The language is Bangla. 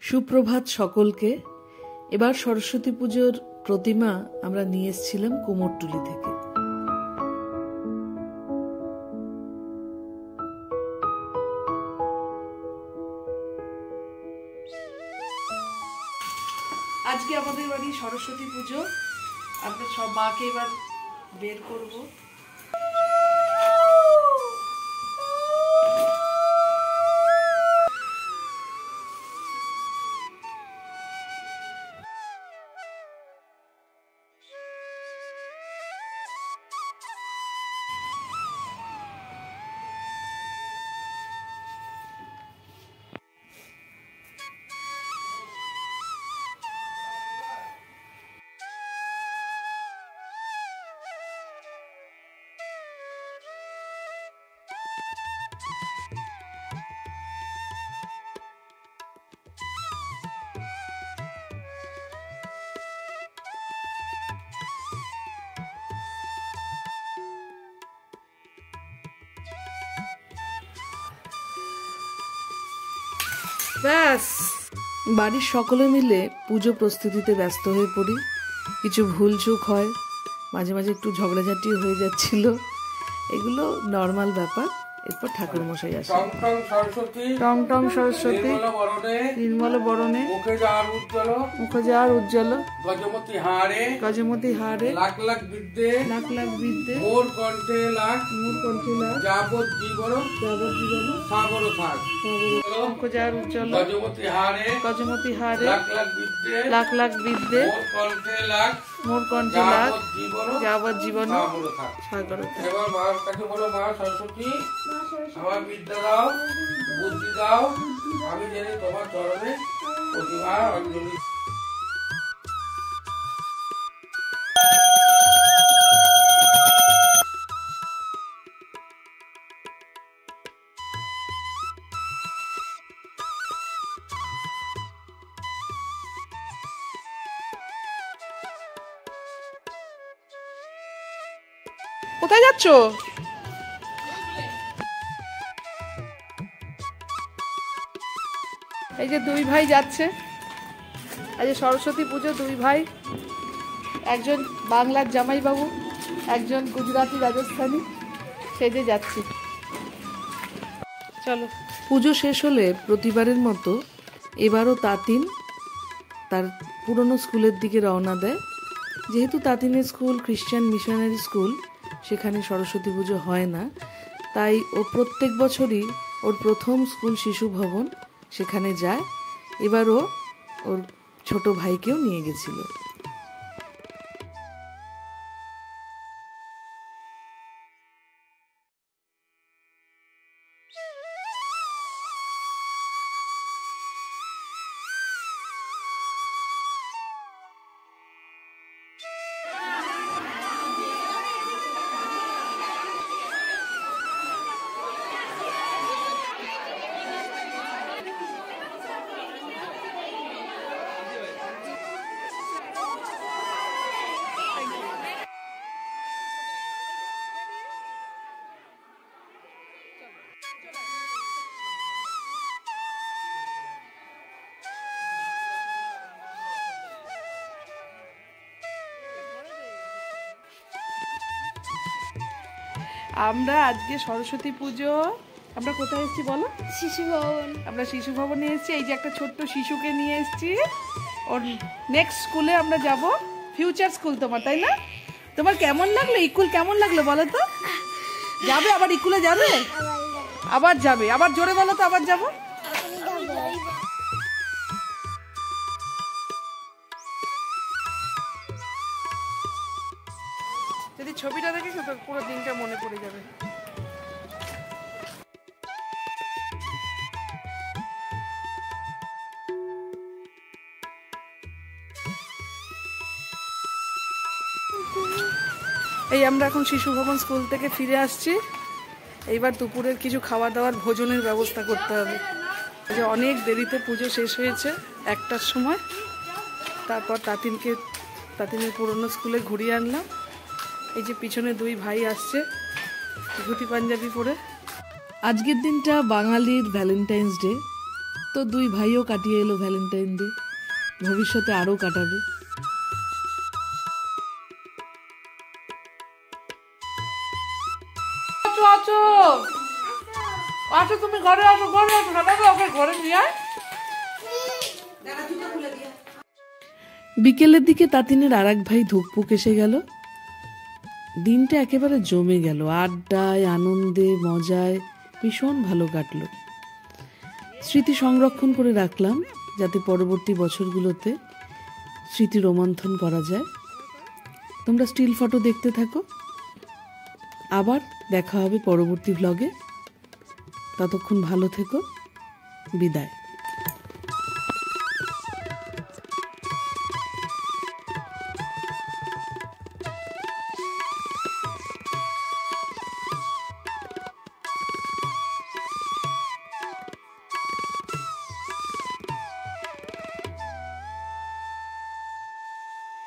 সুপ্রভাত সকলকে। এবার সরস্বতী পুজোর প্রতিমা আমরা নিয়ে এসেছিলাম কুমোরটুলি থেকে। আজকে আমাদের বাড়ি সরস্বতী পুজো। আমরা সব মাকে এবার বের করবো। ব্যাস, বাড়ির সকলে মিলে পুজো প্রস্তুতিতে ব্যস্ত হয়ে পড়ি। কিছু ভুলচুক হয়, মাঝে মাঝে একটু ঝগড়াঝাটি হয়ে যাচ্ছিল, এগুলো নর্মাল ব্যাপার। এরপর ঠাকুর মশাই আসে। টং টং সরস্বতী নির্মল বরণে মুখে যাওয়ার উজ্জ্বল গজমতি হারে লাখ লাখ বিদ্যে মোর কণ্ঠে লাখ যাবত জীবন সাবর থাক মুখে যাওয়ার উজ্জ্বল গজমতি হারে লাখ লাখ বিদ্যে মোর কণ্ঠে লাখ যাবত জীবন সাগর থাক। এবার মার কাছে বলো, মা সরস্বতী আমার বিদ্যা দাও, বুদ্ধি দাও, আমি জানি তোমার চরণে প্রতিভা অঞ্জলি। কোথায় যাচ্ছ? এই যে দুই ভাই যাচ্ছে, আজ সরস্বতী পুজো। দুই ভাই, একজন বাংলার জামাইবাবু, একজন গুজরাটি রাজস্থানী, সেজে যাচ্ছি। চলো। পুজো শেষ হলে প্রতিবারের মতো এবারও তাতিন তার পুরনো স্কুলের দিকে রওনা দেয়। যেহেতু তাতিনের স্কুল খ্রিস্টান মিশনারি স্কুল, সেখানে সরস্বতী পুজো হয় না, তাই ও প্রত্যেক বছরই ওর প্রথম স্কুল শিশু ভবন সেখানে যায়। এবারও ওর ছোট ভাইকেও নিয়ে গেছিল। আমরা আজকে সরস্বতী পুজো আমরা কোথায় এসেছি বলো? শিশু ভবন। আমরা শিশু ভবনে এসেছি। এই যে একটা ছোট্ট শিশুকে নিয়ে এসেছি। ওর নেক্সট স্কুলে আমরা যাব, ফিউচার স্কুল। তোমার তাই না? তোমার কেমন লাগলো? ইকুল কেমন লাগলো বলো তো? যাবে আবার ইকুলে? যাবে আবার যাবে? আবার জোরে বলো তো, আবার যাবো। যদি ছবিটা দেখিস তো পুরো দিনটা মনে পড়ে যাবে। এই আমরা এখন শিশু ভবন স্কুল থেকে ফিরে আসছি। এইবার দুপুরের কিছু খাওয়া দাওয়ার ভোজনের ব্যবস্থা করতে হবে। যে অনেক দেরিতে পুজো শেষ হয়েছে, 1টার সময়। তারপর তাতিনের পুরনো স্কুলে ঘুরিয়ে আনলাম। এই যে পিছনে দুই ভাই আসছে ধুতি পাঞ্জাবি পরে। আজকের দিনটা বাঙালির ভ্যালেন্টাইন্স ডে। তো দুই ভাইও কাটিয়ে এলো ভ্যালেন্টাইন ডে, ভবিষ্যতে আরও কাটাবে। আচ্ছা তুমি ঘরে আসো, ঘরে আসো না বাবা, ওকে ঘরে নিয়ে আয়। বিকেলের দিকে তাতিনের আর এক ভাই ধুকপুক এসে গেল। দিনটা একেবারে জমে গেল, আড্ডায় আনন্দে মজায় ভীষণ ভালো কাটলো। স্মৃতি সংরক্ষণ করে রাখলাম যাতে পরবর্তী বছরগুলোতে স্মৃতি রোমন্থন করা যায়। তোমরা স্টিল ফটো দেখতে থাকো, আবার দেখা হবে পরবর্তী ভ্লগে। ততক্ষণ ভালো থেকো, বিদায়।